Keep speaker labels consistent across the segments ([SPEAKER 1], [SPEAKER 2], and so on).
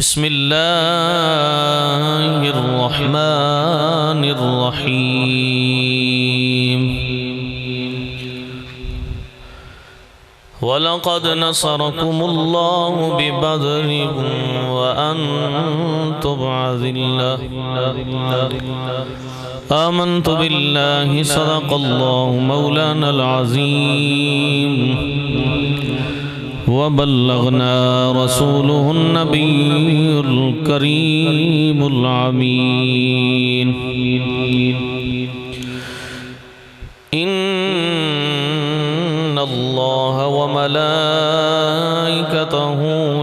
[SPEAKER 1] بسم الله الرحمن الرحيم وَلَقَدْ نَصَرَكُمُ اللَّهُ بِبَدْرٍ وَأَنْتُمْ أَذِلَّةٌ آمنت بالله صدق الله مولانا العظيم وبلغنا رسوله النبي الكريم العمين إن الله وملائكته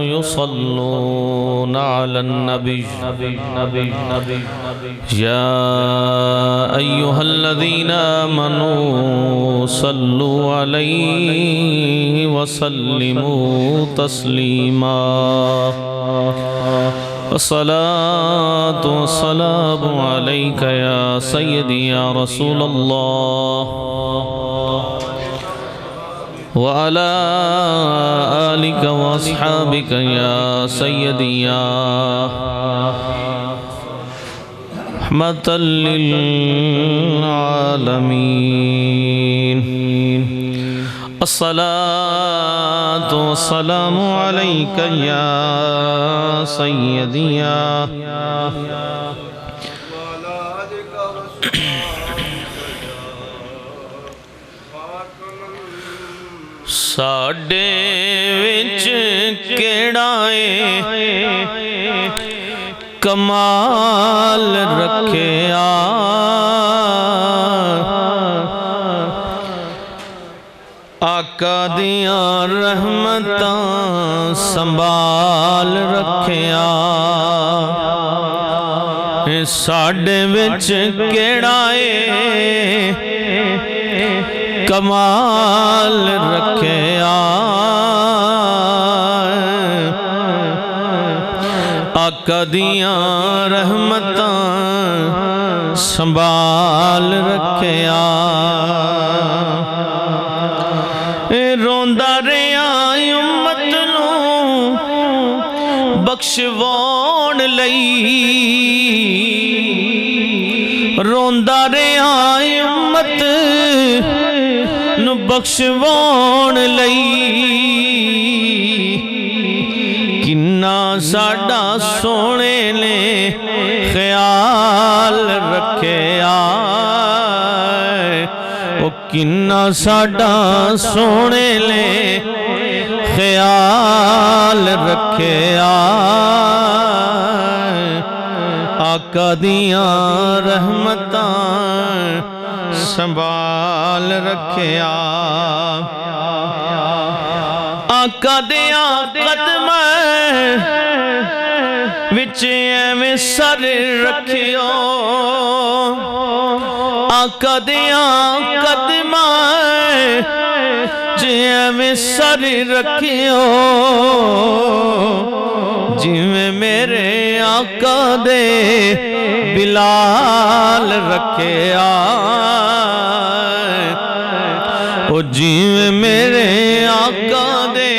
[SPEAKER 1] يصلون على النبي يا أيها الذين آمنوا صلوا عليه وسلموا تسليما الصلاة والسلام عليك يا سيدي يا رسول الله وعلى آلك وأصحابك يا سيدي يا رحمة للعالمين الصلاة والسلام عليك يا سيدي يا ساڈے وچ کیڑا اے کمال رکھیا آقا دیاں رحمتاں سنبھال رکھیا ساڈے وچ کیڑا اے کمال رکھیا آقا دیاں رحمتاں سنبھال رکھیا روندا رہیا امت نوں بخشواؤن لئی روندا رہیا امت نو بخشواؤن لئی کنا ساڈا سونے نے خیال رکھیا او کنا ساڈا سونے نے خیال رکھیا آقا دیاں رحمتاں سنبھال رکھیا آقا دیاں قدماں وچ ایویں سر رکھیو آقا دیاں قدماں وچ ایویں سر رکھیو جویں میرے آقا دے بلال رکھیا او جویں میرے آقا دے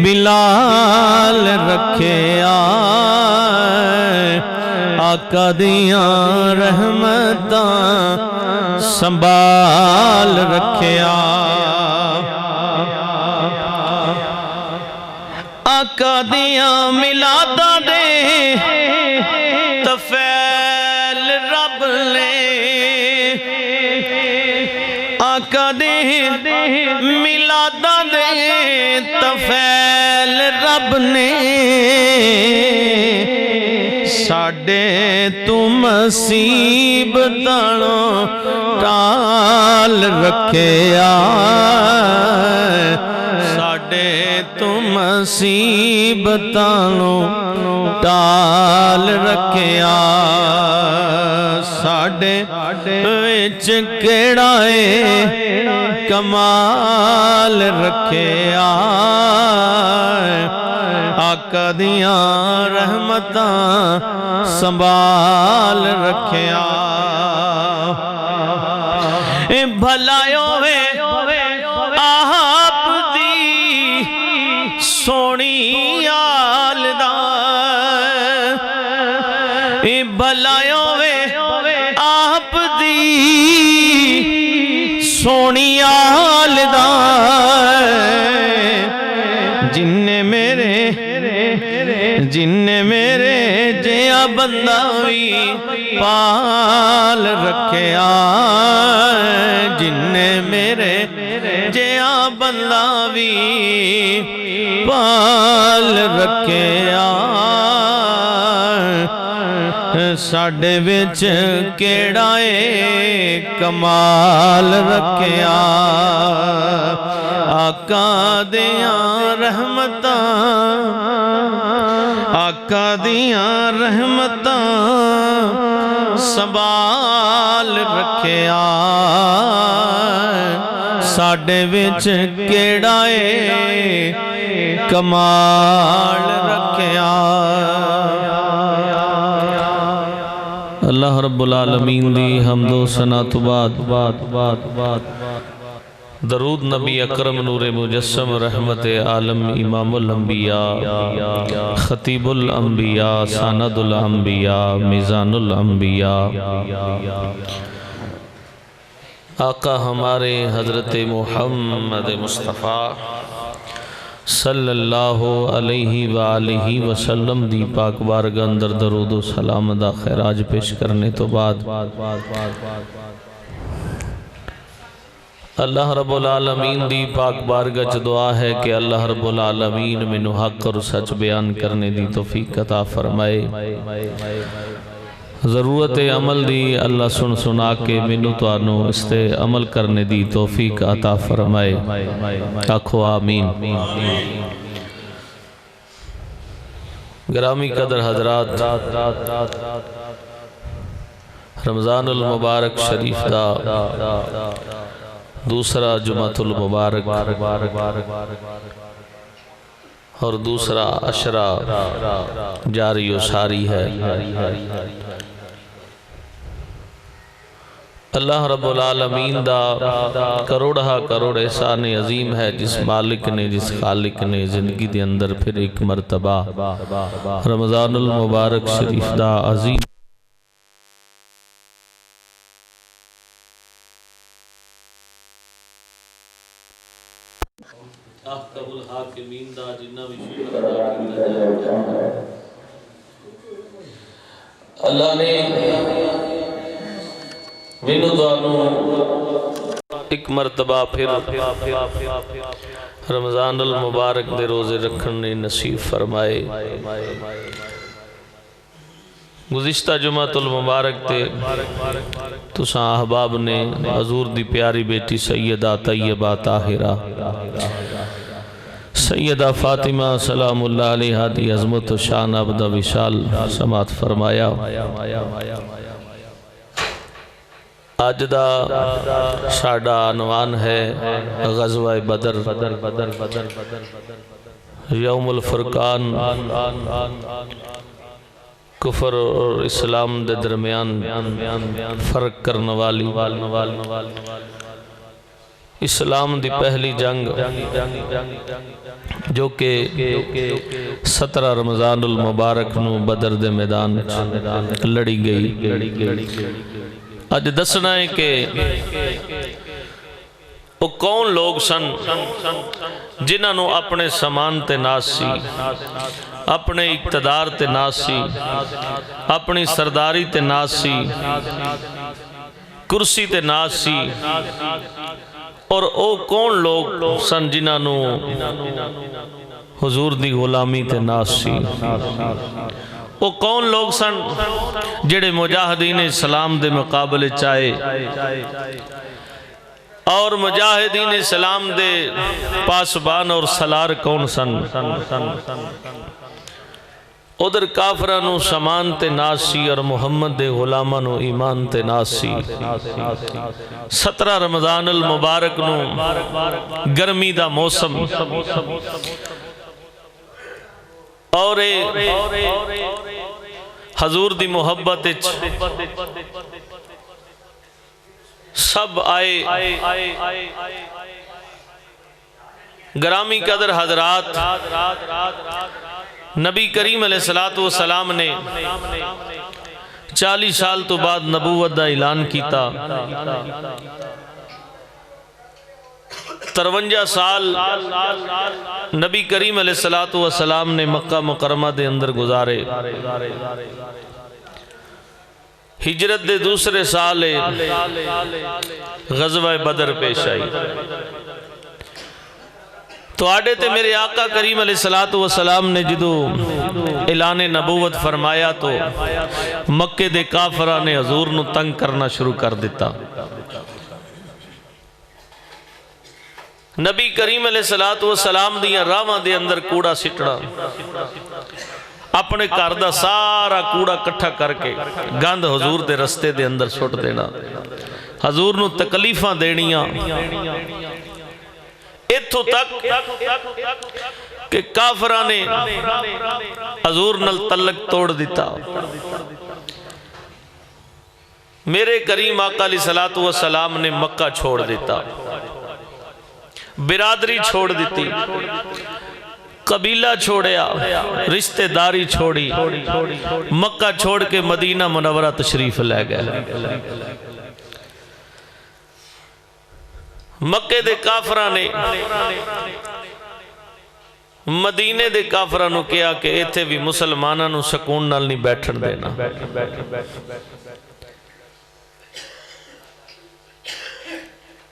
[SPEAKER 1] بلال رکھیا آقا دیاں رحمتاں سنبھال رکھیا آقا دیاں میلاداں دے تفیل رب لے آقا دے میلاداں دے تفیل رب نے ساڈے تو مصیبتاں ٹال رکھیا ساڈے تو مصیبتاں ٹال رکھیا ساڈے وچ کیڑا اے کمال رکھیا آقا دیاں رحمتاں سنبھال رکھیا بھلایو ہے آپ دی سونی سونی آل دا بھلائیو وے آپ دی سونی آل دا جن میرے جیا بندہ بھی پال رکھیا جن میرے جیا بندہ بھی پال رکھیا ساڈے وچ کیڑا اے کمال رکھیا آقا دیاں رحمتاں آقا دیاں رحمتاں سنبھال رکھیا ساڈے وچ کیڑا اے کمال رکھیا اللہ رب العالمین دی حمد و ثنا تو بعد درود نبی اکرم نور مجسم رحمت عالم امام الانبیاء خطیب الانبیاء ساند الانبیاء میزان الانبیاء آقا ہمارے حضرت محمد مصطفیٰ صلی اللہ علیہ وآلہ وسلم دی پاک بارگاہ اندر درود و سلام دا خیراج پیش کرنے تو بعد اللہ رب العالمین دی پاک بارگاہ چ دعا ہے کہ اللہ رب العالمین منو حق اور سچ بیان کرنے دی توفیق عطا فرمائے ضرورت عمل دی اللہ سنا کے منو توانو اس تے عمل کرنے دی توفیق عطا فرمائے آکھو آمین گرامی قدر حضرات رمضان المبارک شریف دا دوسرا جمعۃ المبارک اور دوسرا عشرہ جاری و ساری ہے اللہ رب العالمین دا کروڑہ کروڑ احسان عظیم ہے جس مالک نے جس خالق نے زندگی دے اندر پھر ایک مرتبہ رمضان المبارک شریف دا عظیم احکم الحاکمین دا جنہ بھی شکر ادا کیا جائے اللہ نے مینو دوانو ایک مرتبہ پھر رمضان المبارک دے روزے رکھنے نصیب فرمائے گزشتہ جمعۃ المبارک تے تساں احباب نے حضور دی پیاری بیٹی سیدہ طیبہ طاہرہ سیدہ فاطمہ سلام اللہ علیہ دی عظمت و شان عبدہ وشال سماعت فرمایا آج دا ساڈا عنوان ہے غزوہ بدر یوم الفرقان کفر اور اسلام دے درمیان فرق کرنے والی اسلام دی پہلی جنگ جو کہ 17 رمضان المبارک نو بدر دے میدان لڑی گئی اج دسنا ہے کہ وہ کون لوگ سن جنہاں نو اپنے سامان تے ناز سی اپنے اقتدار تے ناز سی اپنی سرداری تے ناز سی کرسی تے ناز سی اور او کون لوگ سن جنہاں نو حضور دی غلامی تے ناز سی وہ کون لوگ سن جڑے مجاہدین اسلام دے مقابلے چاہے اور مجاہدین اسلام دے پاسبان اور سلار کون سن ادھر کافرانو سامان تے ناسی اور محمد دے غلامانو ایمان تے ناسی 17 رمضان المبارک نو گرمی دا موسم اور حضور دی محبت سب آئے گرامی قدر حضرات، نبی کریم علیہ السلام نے 40 سال تو بعد نبوت دا اعلان کیتا، 53 سال نبی کریم علیہ السلام نے مکہ مکرمہ دے اندر گزارے، ہجرت دے دوسرے سال غزوہ بدر پیش آئی۔ تو آڑے تے میرے آقا کریم علیہ السلام نے جدو اعلان نبوت فرمایا تو مکے دے کافرہ نے حضور نو تنگ کرنا شروع کر دیتا۔ نبی کریم علیہ السلام دیا راواں دے اندر کوڑا سٹڑا، اپنے گھر دا سارا کوڑا کٹھا کر کے گند حضور دے رستے دے اندر سٹ دینا، حضور نو تکلیفاں دینیاں، اتھو تک کہ کافرہ نے حضور نل تعلق توڑ دیتا۔ میرے کریم آقا علیہ السلام نے مکہ چھوڑ دیتا، برادری چھوڑ دیتی، قبیلہ چھوڑیا، رشتہ داری چھوڑی، مکہ چھوڑ کے مدینہ منورہ تشریف لے گئے۔ مکے دے کافرہ نے مدینے دے کافرہ نو کیا کہ ایتھے بھی مسلمانہ نو سکون نال نہیں بیٹھن دینا۔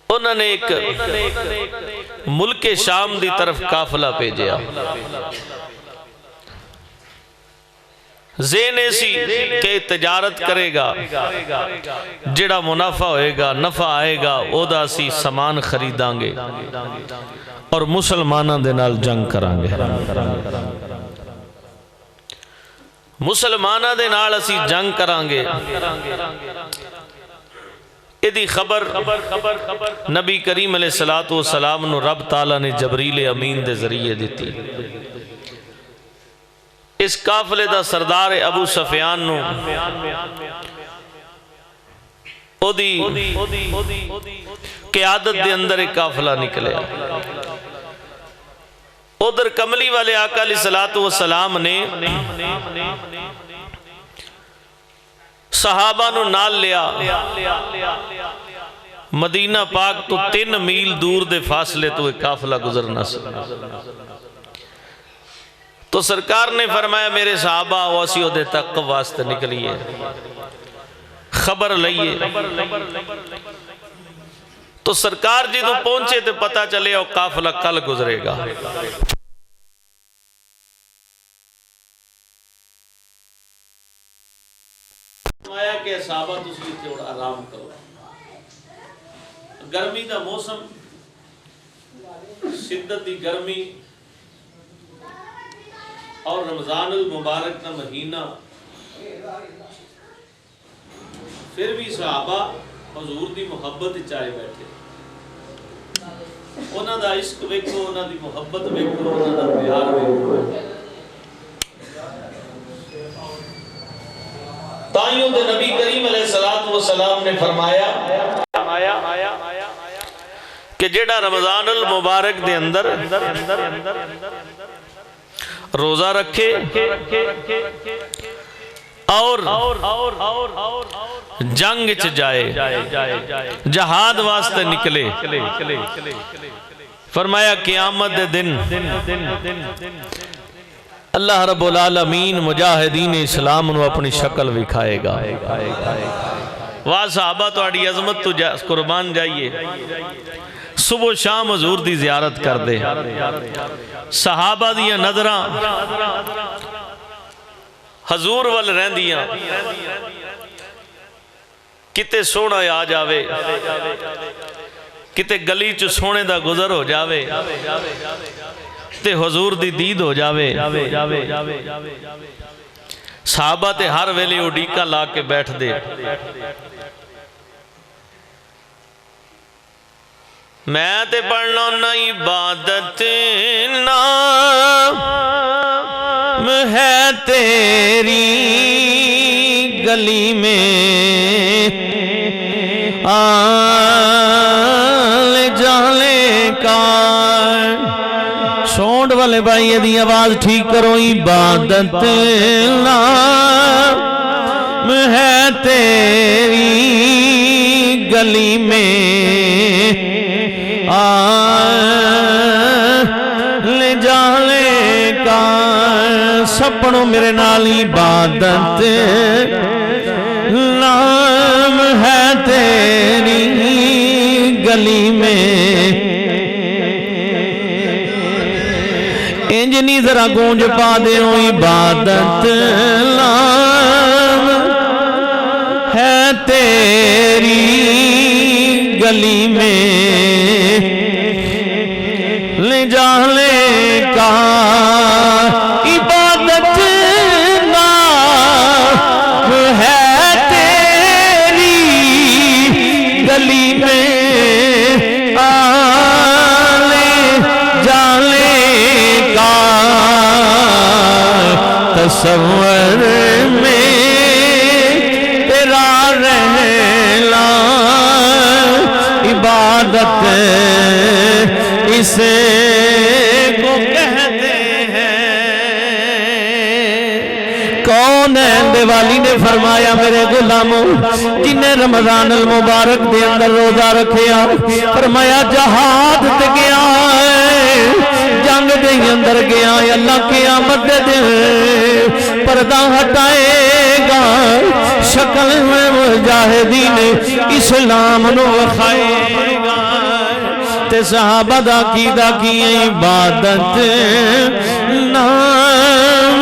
[SPEAKER 1] انہوں نے ایک ملک شام دی طرف قافلہ بھیجیا، ذہن ایسی کہ تجارت کرے گا، جڑا منافع ہوئے گا، نفع آئے گا، او دا سی سامان خریداں گے اور مسلمانوں دے نال جنگ کران گے، مسلمانوں دے نال اسی جنگ کران گے۔ ایدی خبر نبی کریم علیہ السلام نو رب تعالیٰ نے جبریل امین دے ذریعے دیتی۔ اس قافلے دا سردار ابو سفیان نو او دی قیادت دے اندر ایک قافلہ نکلے، ادھر کملی والے آقا علیہ السلام نے صحابہ نو نال لیا، مدینہ پاک تو 3 میل دور دے فاصلے تو ایک قافلہ گزرنا سکتا۔ تو سرکار نے فرمایا میرے صحابہ واسیوں دے تک واسطے نکلیے، خبر لئیے۔ تو سرکار جی تو پہنچے تو پتہ چلے اور قافلہ کل گزرے گا۔ فرمایا کہ صحابہ تسی تھوڑا آرام کرو، گرمی دا موسم، شدت دی گرمی اور رمضان المبارک کا مہینہ، پھر بھی صحابہ حضور دی محبت چاہے بیٹھے، انہاں دا عشق ویکھو، انہاں دی محبت ویکھو، انہاں دا پیار ویکھو۔ تائیوں دے نبی کریم علیہ السلام نے فرمایا کہ جیڑا رمضان المبارک دے اندر روزہ رکھے اور جنگ چ جائے، جہاد واسطے نکلے، فرمایا قیامت دے دن اللہ رب العالمین مجاہدین اسلام نو اپنی شکل وکھائے گا۔ واہ صحابہ تو اڑی عظمت تو قربان جائیے، صبح و شام حضور دی زیارت کر دے، صحابہ دیا نظراں حضور وال رہندیاں، کتے سونا آ جاوے، کتے گلی چ سونے دا گزر ہو جاوے، تے حضور دی دید ہو جاوے۔ صحابہ تے ہر ویلے اڈیکا لا کے بیٹھ دے۔ میں تے پڑھنا نہ عبادت نام ہے تیری گلی میں آل جالے کار، والے بھائی دی آواز ٹھیک کرو. عبادت نام ہے تیری گلی میں لے جانے کا سپنوں میرے نال. عبادت نام ہے تیری گلی میں انجنی ذرا گونج پا دے. عبادت نام ہے تیری گلی میں لے جانے کا. عبادت نام ہے تیری گلی میں لے جانے کا. تصور میں تیرا رہنا عبادت اسے کو کہتے ہیں. کون ہے دیوالی نے فرمایا میرے غلاموں جنہیں رمضان المبارک دے اندر روزہ رکھیا فرمایا جہاد تے گیا جنگ دے اندر گیا اللہ قیامت دے دن پردہ ہٹائے گا شکل میں مجاہدین اسلام نو وکھائے گا. تے صحابہ دا عقیدہ کی عبادت نام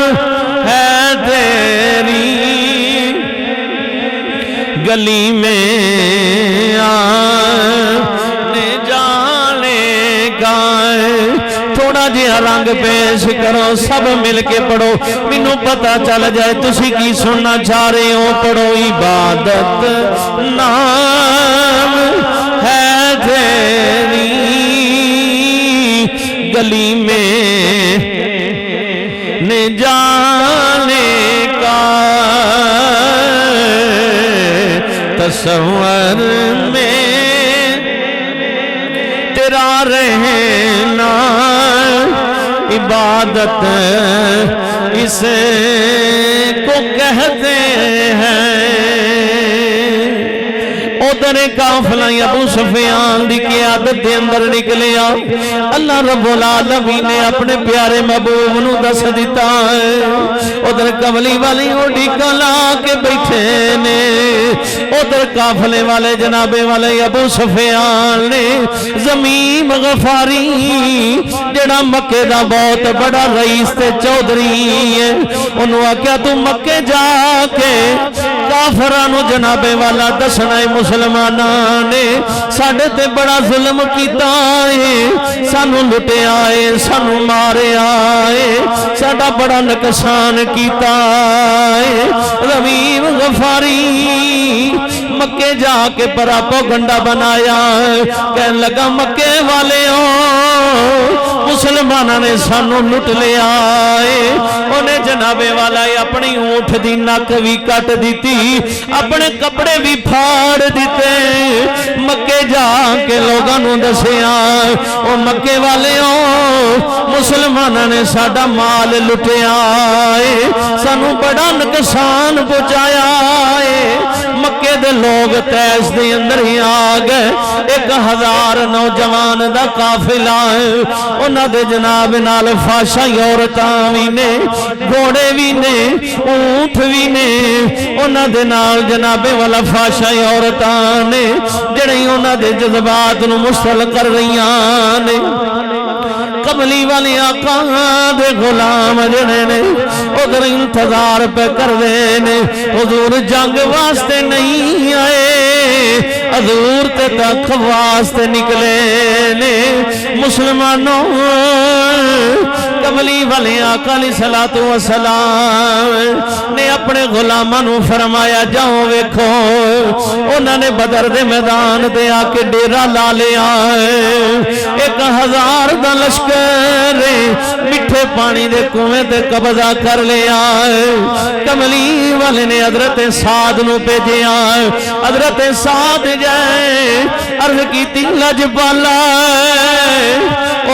[SPEAKER 1] ہے تیری گلی میں آنے جانے کا. تھوڑا جہا رنگ پیش کرو سب مل کے پڑھو مینوں پتہ چل جائے تسی کی سننا چاہ رہے ہو. پڑھو عبادت نام ہے تیری گلی میں نے جانے کا. تصور میں تیرا رہنا عبادت اسے کو کہتے ہیں. ادھر قافلہ ابو سفیان دی قیادت دے اندر نکلیا اللہ رب العالمین نے اپنے پیارے محبوب نو دس دیتا ہے. ادھر قبلی والی اوڈی کلا کے بیٹھے نے ادھر قافلے والے جنابے والے ابو سفیان نے زمین غفاری جڑا مکے دا بہت بڑا رئیس تے چودھری ہے انہوں آکیا تو مکے جا کے کافرانو جنابے والا دسنا ہے مسلمانان نے ساڑھے تے بڑا ظلم کیتا ہے سانو لٹے آئے سانو مارے آئے ساڑھا بڑا نقصان کیتا ہے. رمیم غفاری مکے جا کے پراپو گنڈا بنایا کہنے لگا مکے والے ہو مسلمانہ نے سانو لٹ لیا ہے. انہیں جنابے والا اپنی اونٹ دی نک بھی کٹ دیتی اپنے کپڑے بھی پھاڑ دیتے مکے جا کے لوگوں دسیا او مکے والے ہو مسلمانہ نے ساڑا مال لٹیا ہے سانو بڑا نقصان پہنچایا ہے. مکے دے لوگ تیس دے اندر ہی آگئے 1000 نوجوان دا قافلہ ہے انہاں دے جناب نال فاشا عورتاں بھی نے گھوڑے بھی نے اونٹ بھی نے انہاں دے نال جناب والا فاشا عورتاں نے جڑے انہاں دے جذبات نو مشتعل کر رہیاں نے. قبلی والی آقا دے غلام جنے نے ادھر انتظار پہ کر دینے حضور جنگ واسطے نہیں آئے حضور تے تک واسطے نکلے نے. مسلمانوں قبلی والی آقا علیہ السلام نے اپنے غلامانو فرمایا جاؤ ویکھو انہوں نے بدر دے میدان دے آکے ڈیرہ لا لیا 1000 دا لشکر مٹھے پانی دے کنویں تے قبضہ کر لیا. کملی والے نے حضرت سعد نو بھیجیا حضرت سعد جائے عرض کی لجپالا او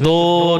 [SPEAKER 1] 2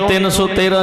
[SPEAKER 1] 313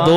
[SPEAKER 1] 2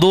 [SPEAKER 1] 2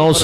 [SPEAKER 1] 9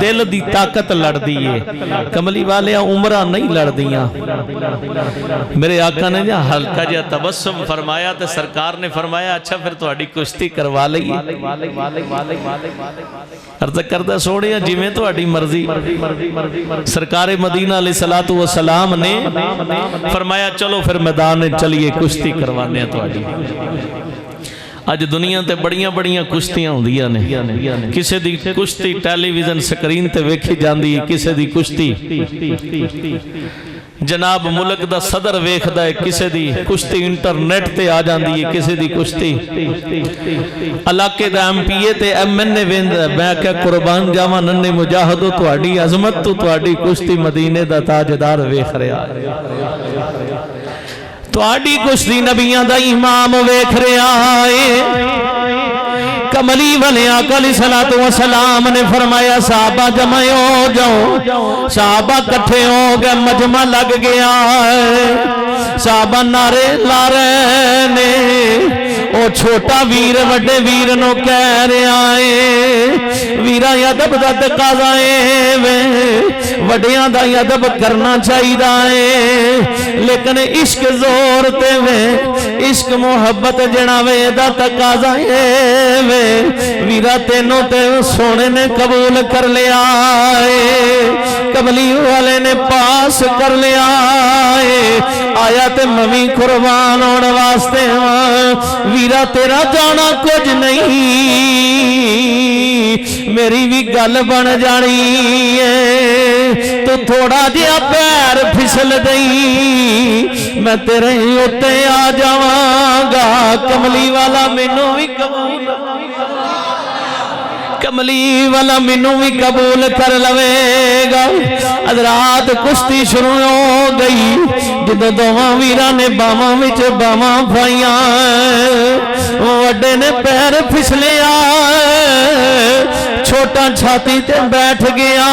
[SPEAKER 1] دل دی طاقت لڑ دیئے کملی والے عمرہ نہیں لڑ دیاں میرے آقا نے جہاں ہلکا جہاں تبسم فرمایا تو سرکار نے فرمایا اچھا پھر تو اڈی کشتی کروا لئیے عرض کردہ سوڑیا جی میں تو اڈی مرضی سرکار مدینہ علیہ السلام نے فرمایا چلو پھر میدان چلیے کشتی کروانے ہیں تو اڈی آج دنیا تے بڑیاں بڑیاں کشتیاں ہوں دیا نے کسے دی کشتی ٹیلی ویژن سکرین تے ویکھی جان دی کسے دی کشتی جناب ملک دا صدر ویکھ دا ہے کسے دی کشتی انٹرنیٹ تے آ جان دی کسے دی کشتی علاقے دا ایم پی اے تے ایم این اے ویند میں کہ قربان جاواں ننے مجاہدو تو اڈی عظمت تو اڈی کشتی مدینے دا تاجدار ویکھ رہا تو آڈی کشتی نبیاں دا امام ویکھ رہا ہے کملی والے آقا علیہ السلام نے فرمایا صحابہ جمع ہو جاؤ صحابہ کٹھے ہو گئے مجمع لگ گیا ہے صحابہ نعرے لا رہے نے او چھوٹا ویر وڈے ویر نو کہہ رہا ہے ویرا ادب دا تقاضا ہے وڈیاں دا ادب کرنا چاہیے لیکن عشق زور تے وے عشق محبت جڑا وے دا تقاضا ہے ویرا تینوں تے سونے نے قبول کر لیا ہے کملی والے نے پاس کر لیا ہے آیا تے ممی قربان ہونے واسطے ویرا تیرا جانا کچھ نہیں میری بھی گل بن جانی ہے تو تھوڑا جیا پیر پھسل دئی میں تیرے ہوتے آ جاواں گا کملی والا مینوں بھی قبول کملی والا مینوں بھی قبول کر لوے گا حضرات کشتی شروع ہو گئی جدو دوواں ویراں نے باواں وچ باواں پھائیاں وڈے نے پیر پھسلیا چھوٹا چھاتی تے بیٹھ گیا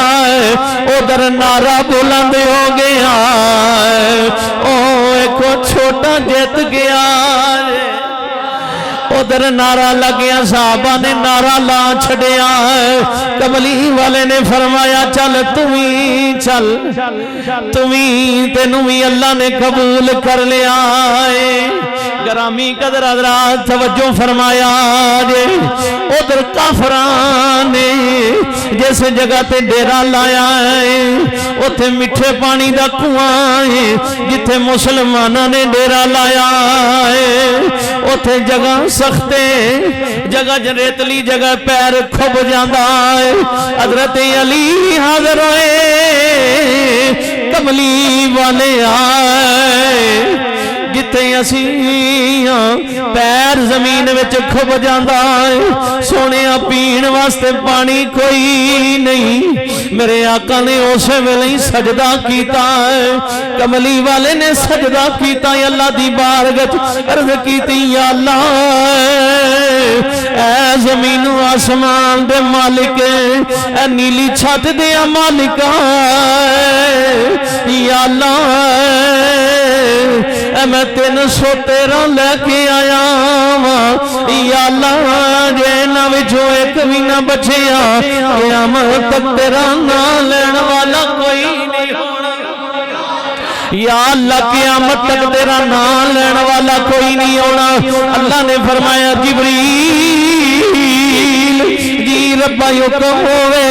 [SPEAKER 1] ادھر نعرہ بلند ہو گیا او ایک چھوٹا جیت گیا ادھر نعرہ لگیا صحابہ نے نعرہ لا چھڑیا کملی والے نے فرمایا چل تمہیں چل تمہیں تینوں بھی اللہ نے قبول کر لیا گرامی قدر حضرات توجہ فرمایا جے ادھر کافران نے جس جگہ تے ڈیرا لایا ہے اتھے میٹھے پانی دا کنواں ہے جتھے مسلمانہ نے ڈیرا لایا ہے اتھے جگہ سختے جگہ ریتلی جگہ پیر کھب جاندہ ہے حضرت علی حاضر ہوئے کملی والے آئے جتے اسیاں پیر زمین وچ کھب جاندہ ہے سونے پین واسطے پانی کوئی نہیں میرے آقا نے اسے ویلے سجدہ کیتا ہے کملی والے نے سجدہ کیتا ہے اللہ دی بارگاہ عرض کیتی یا اللہ اے زمین و آسمان دے مالک اے نیلی چھت دے مالک یا اللہ اے میں 313 لے کے آیا یا اللہ جے نہ وچوں ایک بھی نہ بچیا قیامت تک تیرا نام لین والا کوئی نہیں ہونا یا اللہ قیامت تک تیرا نام لین والا کوئی نہیں ہونا اللہ نے فرمایا جبریل جی ربا حکم ہوئے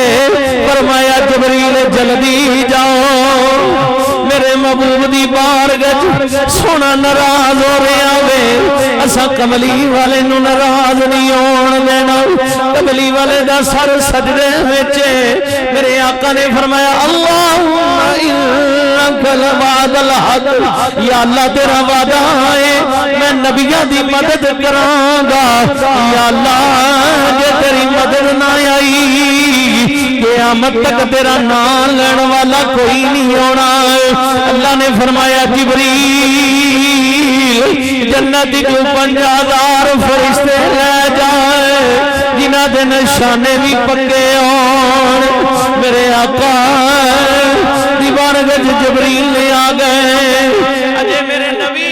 [SPEAKER 1] فرمایا جبریل جلدی جاؤ میرے محبوب دی بارگاہ سونا ناراض ہو رہا وے اسا کملی والے نو ناراض نہیں ہون دینا کملی والے دا سر سجدے وچ میرے آقا نے فرمایا اللہم انک لوعد الحق یا اللہ تیرا وعدہ ہے میں نبیوں دی مدد کراں گا یا اللہ جے تیری مدد نہ آئی قیامت تک تیرا نام لین والا کوئی نہیں ہونا اللہ نے فرمایا جبریل جنت کو 50,000 فرشتے لے جائے جنہ دے نشانے بھی پکے ہون میرے آقا دیوار گج جبریل لے آ گئے اجے میرے نبی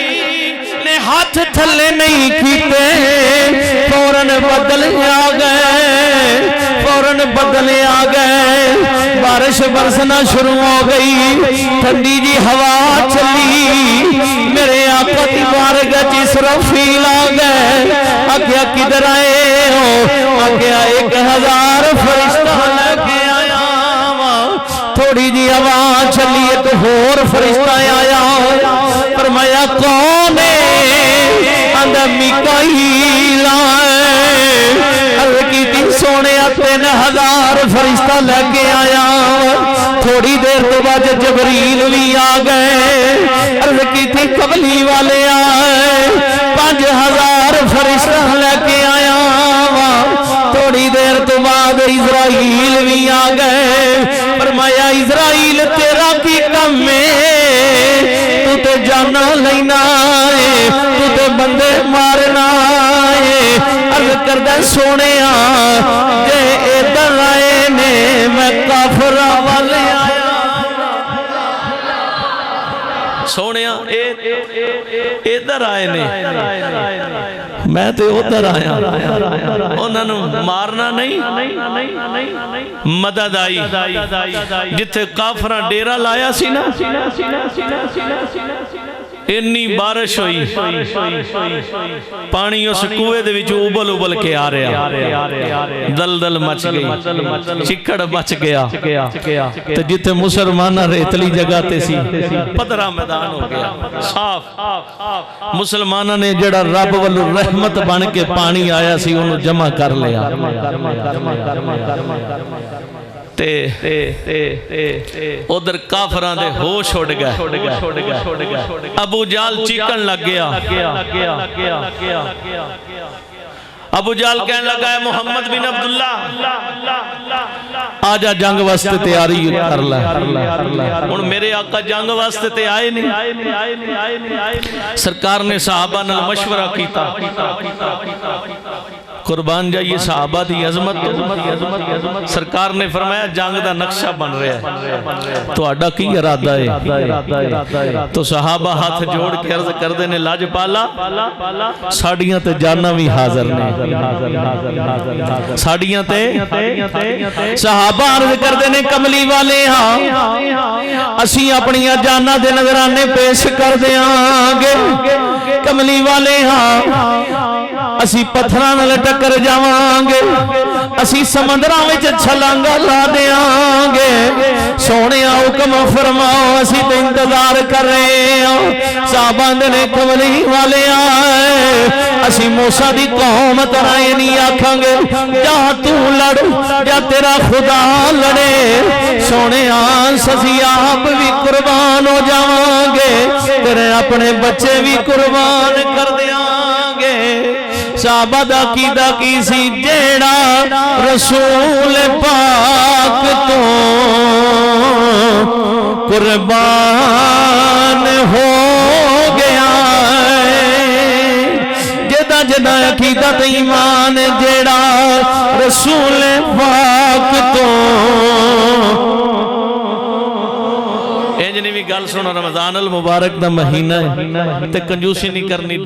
[SPEAKER 1] نے ہاتھ تھلے نہیں کیتے فوراً بدل آ گئے ہن بدل آ گئے، بارش برسنا شروع ہو گئی، ٹھنڈی جی ہوا چلی، میرے آقا دی بارگاہ چ اسرافیل آ گئے، آگیا کدھر آئے ہو؟ آگیا 1000 فرشتہ لے کے آیا، تھوڑی جی آواز چلی ایک اور فرشتہ آیا، فرمایا کون ہے؟ آندا میکائیل آئے، عرض کی تھی سونے 3000 فرشتہ لے کے آیا، تھوڑی دیر تو بعد جبریل بھی آ گئے، عرض کی تھی قبلی والے آئے، 5000 فرشتہ لے کے آیا، تھوڑی دیر تو بعد اسرائیل بھی آ گئے، فرمایا اسرائیل تیرا کی کم ہے؟ تو تے جانا لینا ہے، تو تے بندے مارنا ہے، عرض کردہ سونے جے ادھر آئے نے میں کافرہ والے آیا، سونے ادھر آئے نے میں تے ادھر آیا، انہوں نے مارنا نہیں، مدد آئی، جتھے کافرہ ڈیرہ لایا سی نا، انی بارش ہوئی، پانی اس کوئے دے وچ ابل ابل کے آ رہا، دلدل مچ گئی، چکڑ مچ گیا، تو جتھے مسلمانہ ریتلی جگہ تے سی پدرہ میدان ہو گیا، صاف، مسلمانہ نے جڑا رب والرحمت بن کے پانی آیا سی انہوں جمع کر لیا، ادھر کافران دے ہوش اڑ گئے، ابو جال چیکن لگ گیا، ابو جال کہنے لگا ہے محمد بن عبداللہ آجا جنگ واسطے تیاری کر لے، اور میرے آقا جنگ واسطے تے آئے نہیں، سرکار نے صحابہ نے مشورہ کیتا، قربان جائیے صحابہ دی عظمت، سرکار نے فرمایا جنگ دا نقشہ بن رہا ہے، تو آڈا کی ارادہ ہے؟ تو صحابہ ہاتھ جوڑ کے عرض کر دینے لاج پالا، ساڑیاں تے جانا بھی حاضر نے، ساڑیاں تے صحابہ عرض کر دینے کملی والے ہاں اسی اپنی جانا دے نظرانے پیش کر دیاں گے، کملی والے ہاں اسی پتھران لٹکر جاوان گے، اسی سمندران میں چھلانگا لا دیاں گے، سونے حکم فرماؤ اسی تے انتظار کر رہے ہیں، صحابان دے کملی والے آئے، اسی موسیٰ دی قوم ترائے نہیں آکھاں گے، جہاں تو لڑ یا تیرا خدا لڑے، سونے سسی آپ بھی قربان ہو جاوان گے، تیرے اپنے بچے بھی قربان کر دیاں گے، صحابہ دا کی سی جیڑا رسول پاک تو قربان ہو گیا ہے، جدا جدا عقیدت ایمان جیڑا رسول پاک تو انجنی بھی گل سنو، رمضان المبارک دا مہینہ ہے تے کنجوسی نہیں کرنی،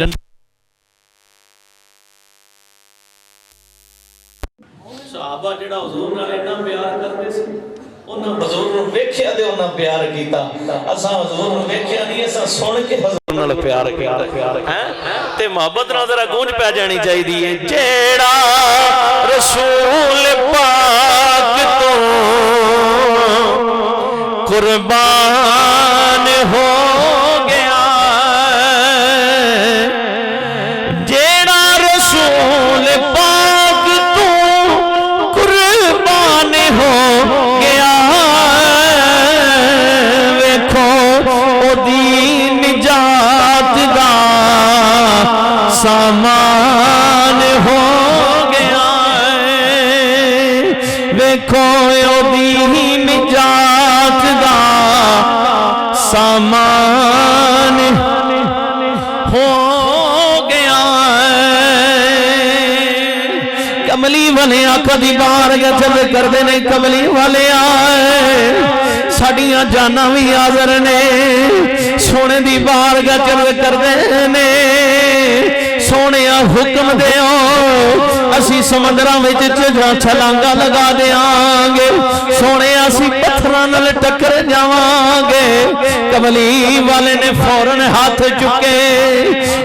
[SPEAKER 1] صحابہ جڑا حضور نال اتنا پیار کرتے سے انہاں حضور نوں ویکھیا تے انہاں پیار کیتا، اساں حضور نوں ویکھیا نہیں، اساں سن کے حضور نال پیار کیتا ہیں تے محبت نال ذرا گونج پہ جانی چاہیے، جیڑا رسول پاک تو قربان ہو گیا، جیڑا رسول پاک تو قربان ہو گیا، ویکھو او دی نجات دا سامان ہو گیا، ویکھو او دی نجات دا سامان ہو گیا، کملی والے آقا دی بارگاہ چل کر دے نے، کملی والے آئے ساڑیاں جانا بھی حاضر نے، سونے دی بارگاہ چل کر دے نے، سونے حکم دیو اسی سمندراں وچ چھلانگا لگا دیاں گے سونے اسی پتھراں نال ٹکر جاواں گے کملی والے نے فوراً ہاتھ چکے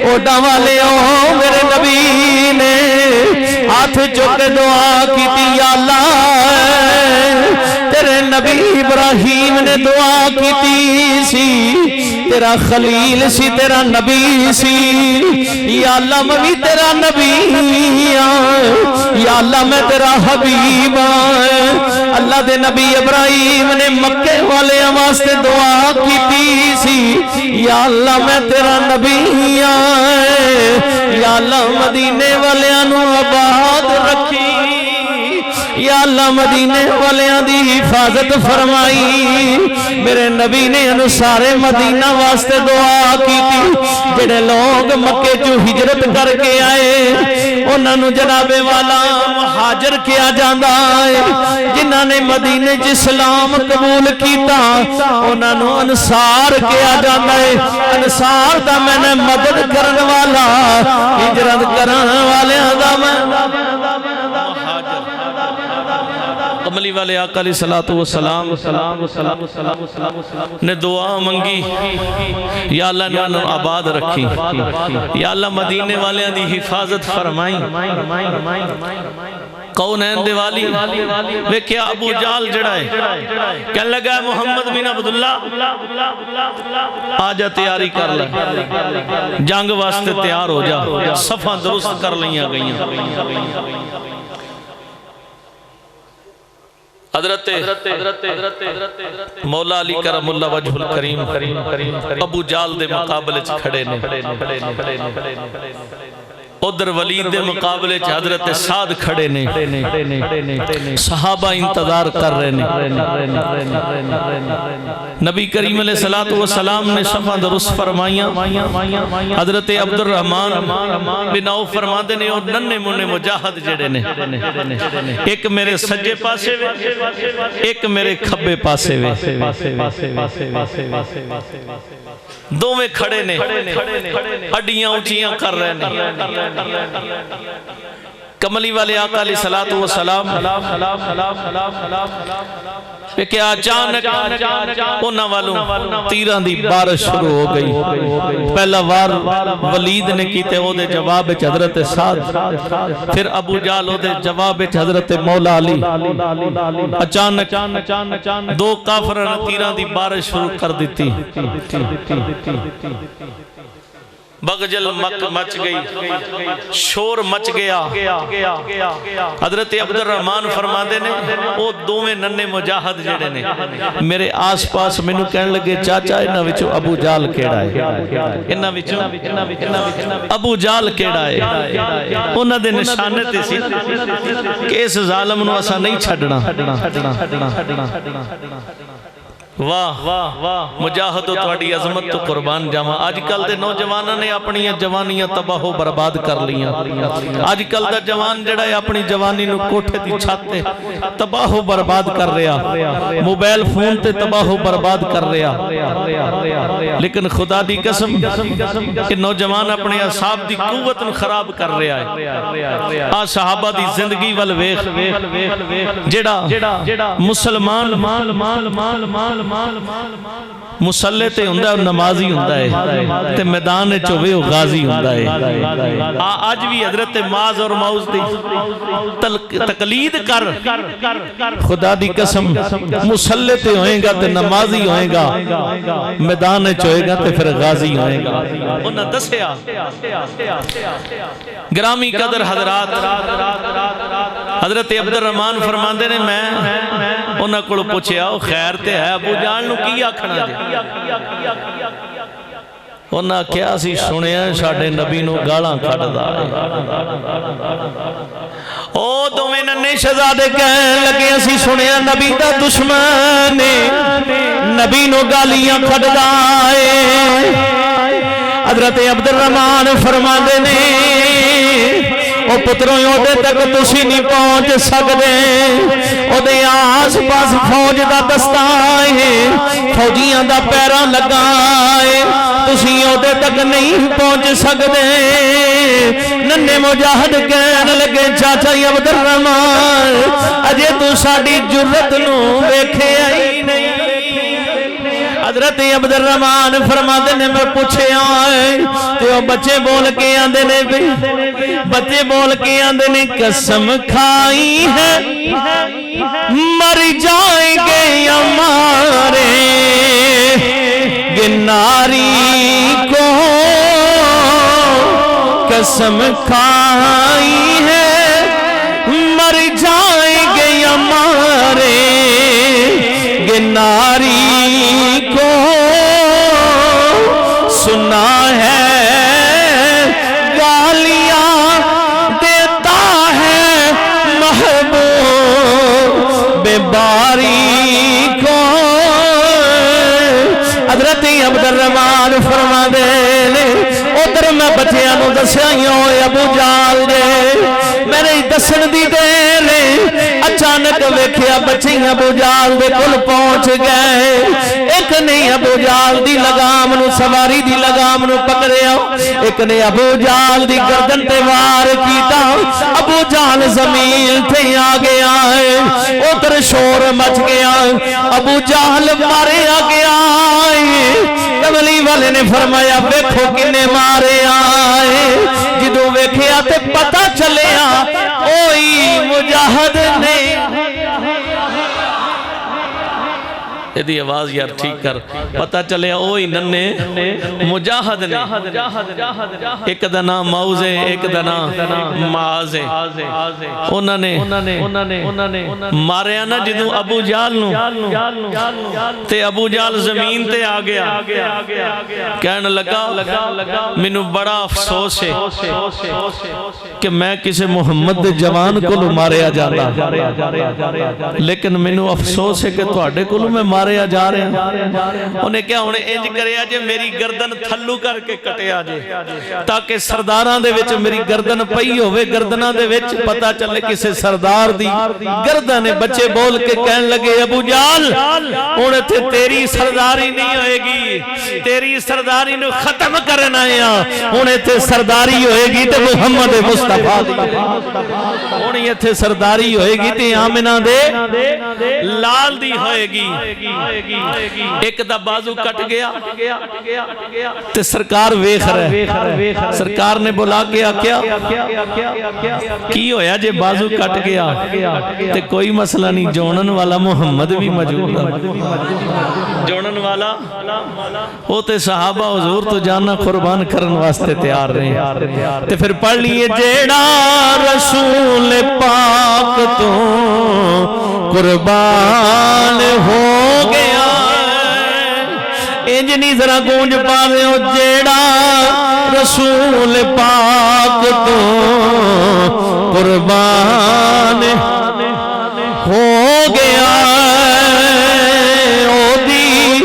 [SPEAKER 1] اوڈا والے میرے نبی نے ہاتھ چک دعا کیتی یا اللہ تیرے نبی ابراہیم نے دعا کیتی سی تیرا خلیل سی تیرا نبی سی یا اللہ میں بھی تیرا نبی یا اللہ میں تیرا حبیب اللہ دے نبی ابراہیم نے مکے والے واسطے دعا کیتی سی یا اللہ میں تیرا نبی یا اللہ مدینے والیاں نو آباد رکھی یا اللہ مدینے والیاں دی حفاظت فرمائی میرے نبی نے انصار مدینہ واسطے دعا کی تھی جڑے لوگ مکے جو ہجرت کر کے آئے انہاں نو جناب والا مہاجر کیا جاندا ہے جنہاں نے مدینے چ اسلام قبول کیتا انہاں نو انصار کیا جاندا ہے انصار دا میں نے مدد کرن والا ہجرت کرن والیاں دا میں کملی والے آقا علیہ السلام نے دعا منگی یا اللہ نے انہوں آباد رکھی یا اللہ مدینے والیاں دی حفاظت فرمائی کونین دیوالی وے کیا ابو جال جڑا ہے کہنے لگا ہے محمد بن عبداللہ آجا تیاری کر لے جنگ واسطے تیار ہو جا صفحہ درست کر لیاں گئیاں حضرت مولا علی کرم اللہ وجہ الکریم ابو جال دے مقابلے کھڑے نے ادھر ولید دے مقابلے حضرت سعد کھڑے نے صحابہ انتظار کر رہے نے نبی کریم علیہ السلام نے صفحہ درست فرمائیاں حضرت عبد الرحمن بن عوف فرماتے نے اور ننے منے مجاہد جڑے نے ایک میرے سجے پاسے وے ایک میرے کھبے پاسے وے دو میں کھڑے نے ہڈیاں اونچیاں کر رہے نے کملی والے آقا علیہ السلام کہ اچانک انہاں والوں تیران دی بارش شروع ہو گئی پہلا وار ولید نے کیتے او دے جواب حضرت سعد پھر ابو جال او دے جواب حضرت مولا علی اچانک دو کافران تیران دی بارش شروع کر دیتی بغجل مچ گئی شور مچ گیا حضرت عبد الرحمن فرما دے نے او دوویں ننے مجاہد جڑے نے میرے آس پاس مینوں کہن لگے چاچا انہاں وچوں ابو جال کیڑا ہے انہاں وچوں ابو جال کیڑا ہے انہاں دے نشانے تے سی کہ اس ظالم نو اساں نہیں چھڈنا واہ مجاہدو تواڈی عظمت تو قربان جاواں آج کل دے نوجواناں نے اپنی جوانیاں تباہ و برباد کر لیاں آج کل دا جوان جڑا ہے اپنی جوانی نو کوٹھے دی چھت تے تباہ و برباد کر رہا موبائل فون تے تباہ و برباد کر رہا لیکن خدا دی قسم کہ نوجوان اپنے اصحاب دی قوت نو خراب کر رہا ہے صحابہ دی زندگی ول ویکھ جڑا مسلمان مسلح تے ہوندہ ہے نمازی ہوندہ ہے تے میدان چوبے و غازی ہوندہ ہے آج بھی حضرت معاذ اور معوذ دی تقلید کر خدا دی قسم مسلح تے ہوئیں گا تے نمازی ہوئیں گا میدان چوئے گا تے پھر غازی ہوئیں گا انہاں دسیا گرامی قدر حضرات حضرت عبد الرحمن فرماندے نے میں انہاں کڑو پوچھے آؤ خیر تے ہے ابو جان نو کی آکھنا دے انہاں کیا سی سنے ہیں شاڑے نبی نو گالاں کھڑ دا او دو میں ننے شہزادے کہن لگے اسی سنے ہیں نبی دا دشمن نبی نو گالیاں کھڑ دا حضرت عبد الرحمن فرما دے نے او پتروں یودے تک تسی نہیں پہنچ سکدے او دے آس پاس فوج دا دستہ ہے فوجیاں دا پیرا لگائے تسی اوتے تک نہیں پہنچ سکتے ننے مجاہد کہن لگے چاچا عبد الرحمان اجے تو ساڈی جرت نو ویکھے آئی نہیں حضرت عبد الرحمان فرماتے نے میں پوچھے آئے تو بچے بول کے آندے نے بچے بول کے آندے نے قسم کھائی ہے مر جائیں گے ہمارے گناری کو قسم کھائی ہے مر جائیں گے ہمارے گناری کو سنا ہے گالیاں دیتا ہے محبوب باری کو حضرت عبد الرحمان فرما دے ادھر میں بچیاں نو دسیاں ہوئے ابو جال دے میں نے دسن دی دے لے اچانک ویکھیا بچیاں ابو جال دے کل پہنچ گئے ایک نے ابو جال دی لگام نو سواری دی لگام نو پکڑیا ایک نے ابو جال دی گردن تے وار کیتا ابو جال زمین تے آ گیا ہے ادھر شور مچ گیا ابو جال مارے آ گیا کملی والے نے فرمایا ویکھو کنے مارے آئے جدو ویکھیا تے پتہ چلیا اوئی مجاہد نے ایدی آواز یار ٹھیک کر پتہ چلے اوئی ننے مجاہد نے ایک دا نام موز ہے ایک دا نام معاذ ہے انہوں نے مارے آنا جدو ابو جال نو تے ابو جال زمین تے آ گیا کہنے لگا منو بڑا افسوس ہے کہ میں کسے محمد جوان کو لو مارے آ جانا لیکن منو افسوس ہے کہ تو آڑے کو لو میں مارے آ جا رہے ہیں انہیں کیا انہیں انج کرے آجے میری گردن تھلو کر کے کٹے آجے تاکہ سرداران دے وچ میری گردن پئی ہوئے گردنہ دے وچ پتا چلے کسے سردار دی گردن بچے بول کے کہن لگے ابو جال انہیں تھے تیری سرداری نہیں ہوئے گی تیری سرداری نو ختم کرنا ہے انہیں تھے سرداری ہوئے گی تے محمد مصطفیٰ انہیں تھے سرداری ہوئے گی تے آمنہ دے لال دی ہوئے گی ایک دا بازو کٹ گیا تے سرکار ویکھ رہے سرکار نے بلا کے آکیا کی ہویا جے بازو کٹ گیا تے کوئی مسئلہ نہیں جونن والا محمد بھی موجود ہے جونن والا ہوتے صحابہ حضور تو جانا قربان کرن واسطے تیار رہے تے پھر پڑھ لیے جیڑا رسول پاک تو قربان ہو گیا انجنی ذرا گونج پا رہے ہو جیڑا رسول پاک تو قربان ہو گیا او دی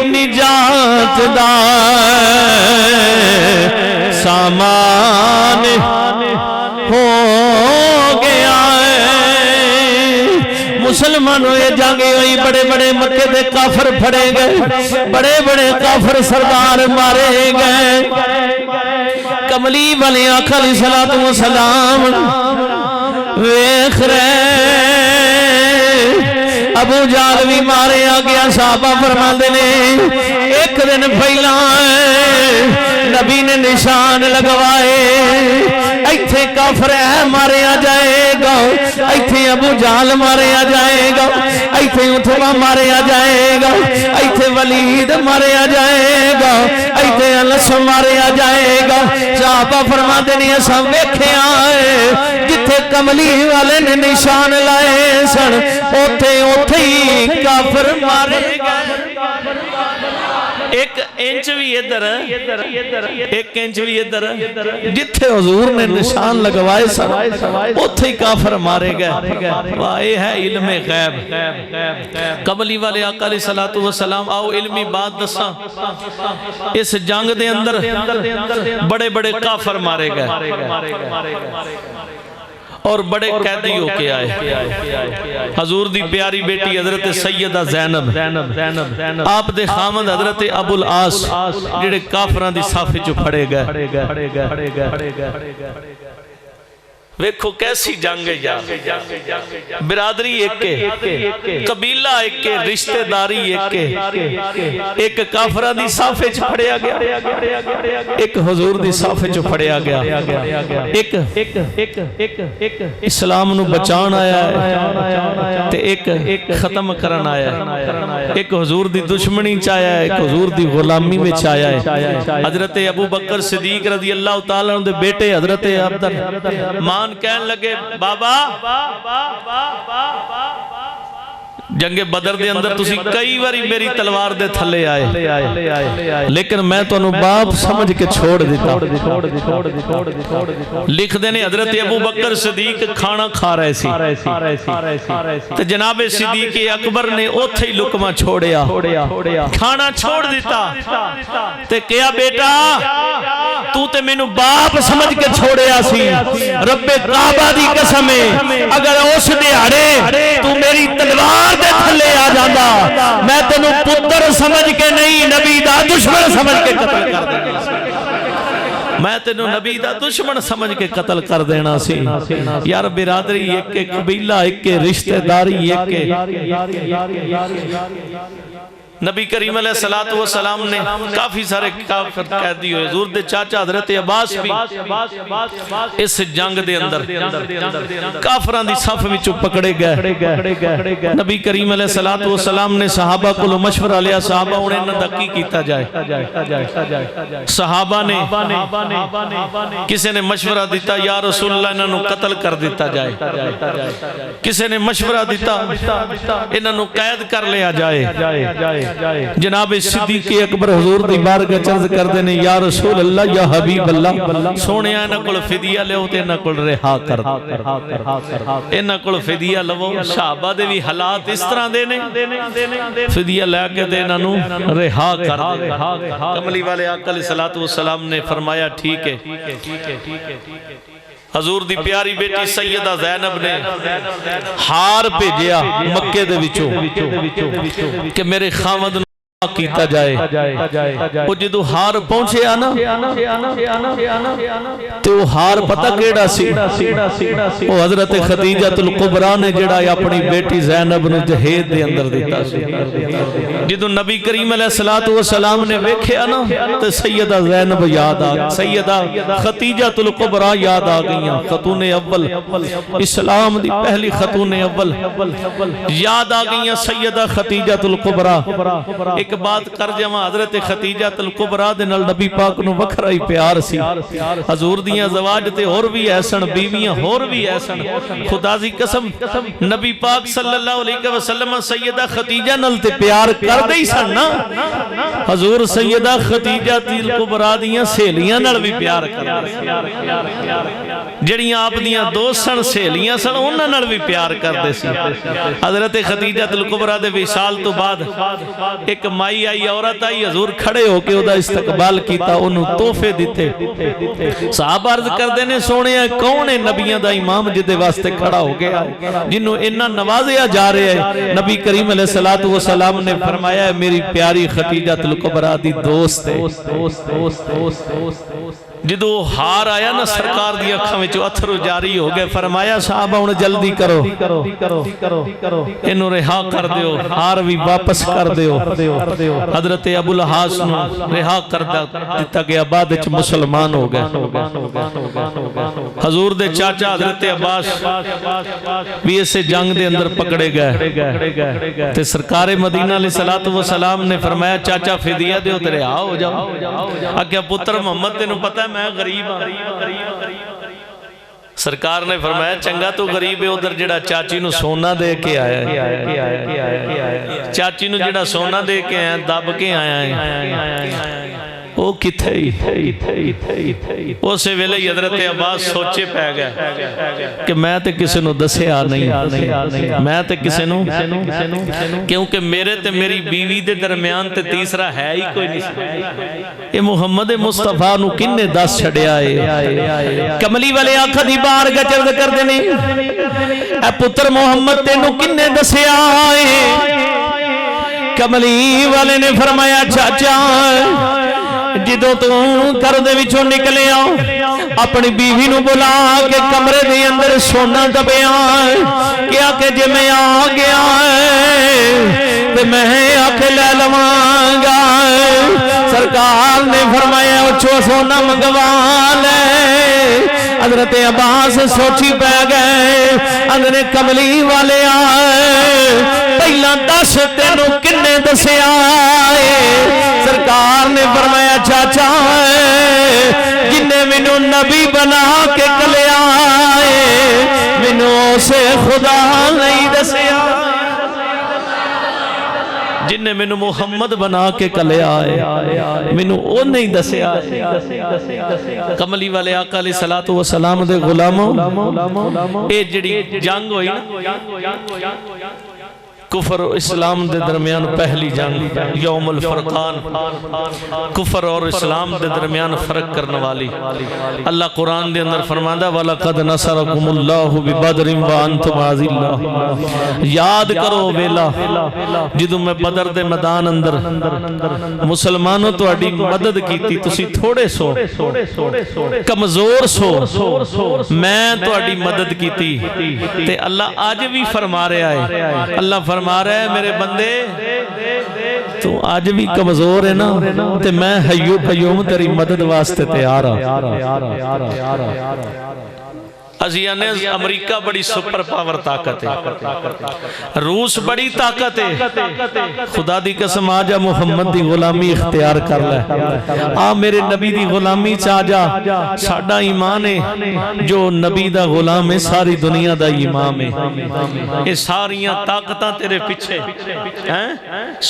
[SPEAKER 1] نجات دا سامان ہو گیا مسلمانوں یہ جانگے ہوئی بڑے بڑے مکے دے کافر پھڑے گئے بڑے بڑے کافر سردار مارے گئے کملی والی آقا علیہ السلام ویکھ رہے ابو جال بھی مارے آ گیا صحابہ فرماندے نے ایک دن پہلا نبی نے نشان لگوائے ایتھے کافر ہے مارے آ جائے گا ایتھے ابو جال مارے آ جائے گا ایتھے اتھوا مارے آ جائے گا ایتھے ولید مارے آ جائے گا ایتھے انس مارے آ جائے گا صحابہ فرماندے نے ایسا ویکھے آئے جتھے کملی والے نے نشان لائے سن اوتھے ہی کافر مارے گئے ایک انچ بھی ادھر ایک انچ بھی ادھر جتھے حضور نے نشان لگوائے سن اتھے ہی کافر مارے گئے واہ ہے علم غیب کملی والے آقا علیہ السلام آؤ علمی بات دساں اس جنگ دے اندر بڑے بڑے کافر مارے گئے اور بڑے قیدی ہو کے آئے. حضور دی پیاری بیٹی حضرت سیدہ زینب، آپ دے خامد حضرت ابو العاص جڑے کافران دی صافی جو پھڑے گئے. ویکھو کیسی جنگ ہے یار، برادری ایک کے، قبیلہ ایک کے، رشتہ داری ایک کے. ایک کافرہ دی صافے چ پھڑیا گیا، ایک حضور دی صافے چ پھڑیا گیا. ایک اسلام نو بچان آیا ہے تے ایک ختم کرن آیا ہے. ایک حضور دی دشمنی چایا ہے، ایک حضور دی غلامی میں چایا ہے. حضرت ابو بکر صدیق رضی اللہ تعالیٰ عنہ دے بیٹے حضرت عبدالرحمن کہنے لگے بابا جنگ بدر دے اندر تسی کئی باری میری تلوار دے تھلے آئے، لیکن میں تو انہوں باپ سمجھ کے چھوڑ دیتا. لکھ دینے حضرت ابو بکر صدیق کھانا کھا رہے سی تو جناب صدیق اکبر نے اوتھے ہی لکمہ چھوڑیا، کھانا چھوڑ دیتا تے کیا بیٹا تو تے میں باپ سمجھ کے چھوڑیا سی، رب کعبہ دی قسم ہے اگر اس دیہڑے تو میری تلوار دے تھلے آ جاندہ میں تینوں پتر سمجھ کے نہیں نبی دا دشمن سمجھ کے قتل کر دینا سی. میں تینوں نبی دا دشمن سمجھ کے قتل کر دینا سی. یار برادری ایک کے، قبیلہ ایک کے، رشتہ داری ایک کے. نبی کریم علیہ السلام نے کافی سارے کافر قیدی ہوئے. حضور دے چاچا حضرت عباس بھی اس جنگ دے اندر کافران دی صف وچوں پکڑے گئے. نبی کریم علیہ السلام نے صحابہ کو مشورہ لیا، صحابہ انہیں ندقی کیتا جائے. صحابہ نے کسی نے مشورہ دیتا یا رسول اللہ انہوں قتل کر دیتا جائے، کسی نے مشورہ دیتا انہوں قید کر لیا جائے. جناب صدیق اکبر حضور دی بارگاہ چرز کر دینے یا رسول اللہ یا حبیب اللہ سونے انہ کل فدیہ لے ہوتے انہ کل رہا کر انہ کل فدیہ لو. صحابہ دے بھی حالات اس طرح دینے فدیہ لے کے دینا نو رہا کر دے. کملی والے آقا علیہ السلام نے فرمایا ٹھیک ہے. حضور دی پیاری بیٹی سیدہ زینب نے ہار بھیجیا مکے دے وچوں کہ میرے خامد نو کیتا جائے. وہ جدو ہار پہنچے آنا تو وہ ہار پتہ کیڑا سی، وہ حضرت خدیجہ القبرا نے جڑا اپنی بیٹی زینب نو جہید دے اندر دیتا سی. جدو نبی کریم علیہ السلام نے ویکھے آنا تو سیدہ زینب یاد آ، سیدہ خدیجہ القبرا یاد آ گئیاں. خاتون اول اسلام دی پہلی خاتون اول یاد آ گئیاں سیدہ خدیجہ القبرا. ایک بات کر جمع حضرت خدیجہ القبرا دے نال نبی پاک نو وکھرا ہی پیار سی. حضور دیاں زواج تے اور بھی ایسن، بیویاں اور بھی ایسن. خدا دی قسم نبی پاک صلی اللہ علیہ وسلم سیدہ خدیجہ نال تے پیار کر دے ہی سن نا. حضور سیدہ خدیجہ القبرا دیاں سہیلیاں نال بھی پیار کر دے، جڑیاں آپ دیاں دوست سن سہیلیاں سن انہاں نال بھی پیار کر دے سی. حضرت خدیجہ القبرا دے وصال تو بعد ایک مائی آئی عورت آئی، حضور کھڑے ہو کے ادا استقبال کیتا، انہوں تحفے دیتے. صحابہ عرض کر دینے سونے ہیں کون ہے نبیوں دا امام جدے واسطے کھڑا ہو گیا جنہوں انہاں نوازیا جا رہے ہیں. نبی کریم علیہ السلام نے فرمایا ہے میری پیاری خدیجہ القبرا دی دوست ہے. جدو ہار آیا نا سرکار دی اکھاں وچ اتھرو جاری ہو گئے. فرمایا صحابہ انہوں جلدی کرو انہوں رہا کر دیو، ہار بھی واپس کر دیو. حضرت ابو العاص نو رہا کر دیتا گیا، بعد وچ مسلمان ہو گئے. حضور دے چاچا حضرت عباس بھی اسے جنگ دے اندر پکڑے گئے تے سرکار مدینہ علیہ السلام نے فرمایا چاچا فدیہ دیو تے رہا ہو جاؤ. آگیا پتر محمد تینوں پتہ ہے میں غریب ہاں. سرکار نے فرمایا چنگا تو غریب ہے، ادھر جڑا چاچی نو سونا دے کے آیا ہے، چاچی نو جڑا سونا دے کے آیا دب کے آیا ہے وہ کتھے ہی اسے ویلے حضرت عباس سوچے پہ گئے کہ میں تے کسی نو دسیا نہیں، میں تے کسی نو، کیونکہ میرے تے میری بیوی دے درمیان تے تیسرا ہے ہی کوئی نہیں۔ یہ محمد مصطفیٰ نو کنے دس چھڑیا ہے؟ کملی والے آنکھا دی بار گچرد کر دینے، اے پتر محمد تینو کنے دسیا ہے؟ کملی والے نے فرمایا چاچا جدو تو گھر دے وچوں نکلے اپنی بیوی نو بلا کے کمرے دے اندر سونا دبیا کیا کہ جے میں آ گیا تے میں آکے لے لواں گا۔ سرکار نے فرمایا اچھو سونا منگوا لے۔ حضرت عباس سوچی پہ گئے، اندر کملی والے آئے پہلا دس تینو کنے دسے آئے؟ سرکار نے فرمایا چاچا جنہیں منو نبی بنا کے کلے آئے منو سے خدا نہیں دسے آئے، جنہیں منو محمد بنا کے کلے آئے منو او نہیں دسے آئے۔ کملی والے آقا علیہ السلام دے غلاموں، اے جڑی جنگ ہوئی نا کفر و اسلام دے درمیان پہلی جنگ، یوم الفرقان، کفر اور اسلام دے درمیان فرق کرنے والی، اللہ قرآن دے اندر فرماندہ وَلَقَدْ نَصَرَكُمُ اللَّهُ بِبَدْرٍ وَأَنْتُمْ أَذِلَّةٌ۔ یاد کرو ویلا جدو میں بدر دے میدان اندر مسلمانوں تو اڈی مدد کی تھی، تسی تھوڑے سو کمزور سو، میں تو اڈی مدد کی تھی تے اللہ آج بھی فرما رہا ہے، اللہ فرما رہا ہے میرے بندے تو آج بھی کمزور ہے نا تے میں حیو قیوم تیری مدد واسطے تیار ازیان امریکہ بڑی سپر پاور طاقت ہے، روس بڑی طاقت ہے، خدا دی قسم آجا محمد دی غلامی اختیار کر لے، آ میرے نبی دی غلامی چاجا، ساڑھا ایمان ہے جو نبی دا غلام ہے ساری دنیا دا امام ہے، یہ ساریاں طاقتاں تیرے پچھے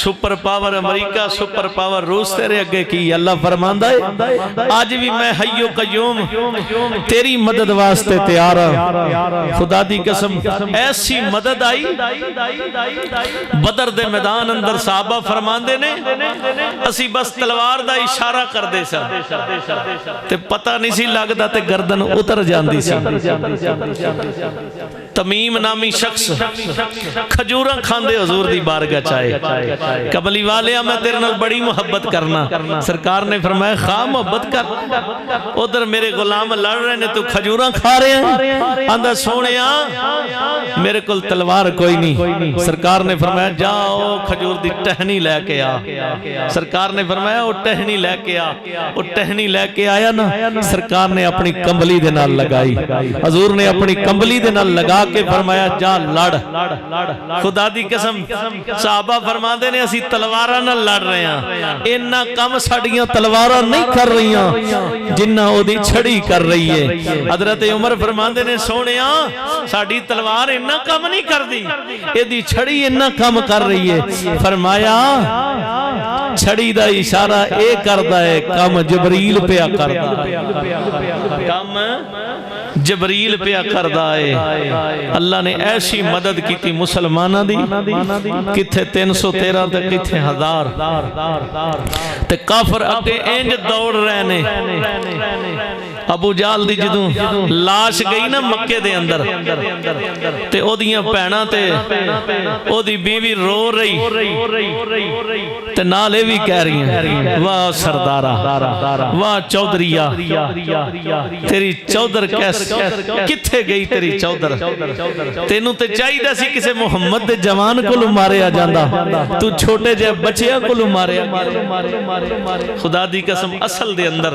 [SPEAKER 1] سپر پاور امریکہ، سپر پاور روس تیرے اگے کی، اللہ فرماندہ ہے آج بھی میں حیو قیوم تیری مدد واسطے تیار، خدا دی قسم ایسی مدد آئی بدر دے میدان اندر صحابہ فرماندے نے اسی بس تلوار دا اشارہ کر دے سا تے پتہ نہیں سی لگدا تے گردن اتر جاندی سی۔ تمیم نامی شخص کھجوراں کھاندے حضور دی بارگاہ چاہے، کملی والیا میں تیرے نال بڑی محبت کرنا، سرکار نے فرمایا خواہ محبت کر، ادھر میرے غلام لڑ رہے نے تو کھجوراں کھا رہے ہیں، اندر سونیا میرے کل تلوار کوئی نہیں، سرکار نے فرمایا جاؤ کھجور دی ٹہنی لے کے آ، سرکار نے فرمایا وہ ٹہنی لے کے آ، وہ ٹہنی لے کے آیا نا، سرکار نے اپنی کمبلی دے نال لگائی، حضور نے اپنی کمبلی دے نال لگا کے فرمایا جا لڑ، خدا دی قسم صحابہ فرما دے نے اسی تلوارہ نہ لڑ رہے ہیں، انہا کم ساڑیاں تلوارہ نہیں کر رہی ہیں جنہا او دی چھڑی کر رہی ہے۔ حضرت عمر فرماندے نے سونیا ساڑی تلوار انہا کم نہیں کر دی، یہ دی چھڑی انہا کم کر رہی ہے، فرمایا چھڑی دا اشارہ اے کردہ ہے کم جبریل پہ کردہ ہے، کم جبریل پہ کردہ ہے۔ اللہ نے ایسی مدد کی تھی مسلمانہ دی کتھے 313 تے کتھے 1000 تے کافر اگے انج دوڑ رہے نے، ابو جال دی جدوں لاش گئی نا مکے دے اندر تے او دیاں پہنا تے او دی بیوی رو رہی تے نالے بھی کہہ رہی ہیں واہ سردارہ واہ چودریہ تیری چودر کتھے گئی تیری چودر، تینوں تے چاہی دا سی کسے محمد دے جوان کو لو مارے آ جاندہ، تو چھوٹے جے بچیاں کو لو مارے آ، خدا دی قسم اصل دے اندر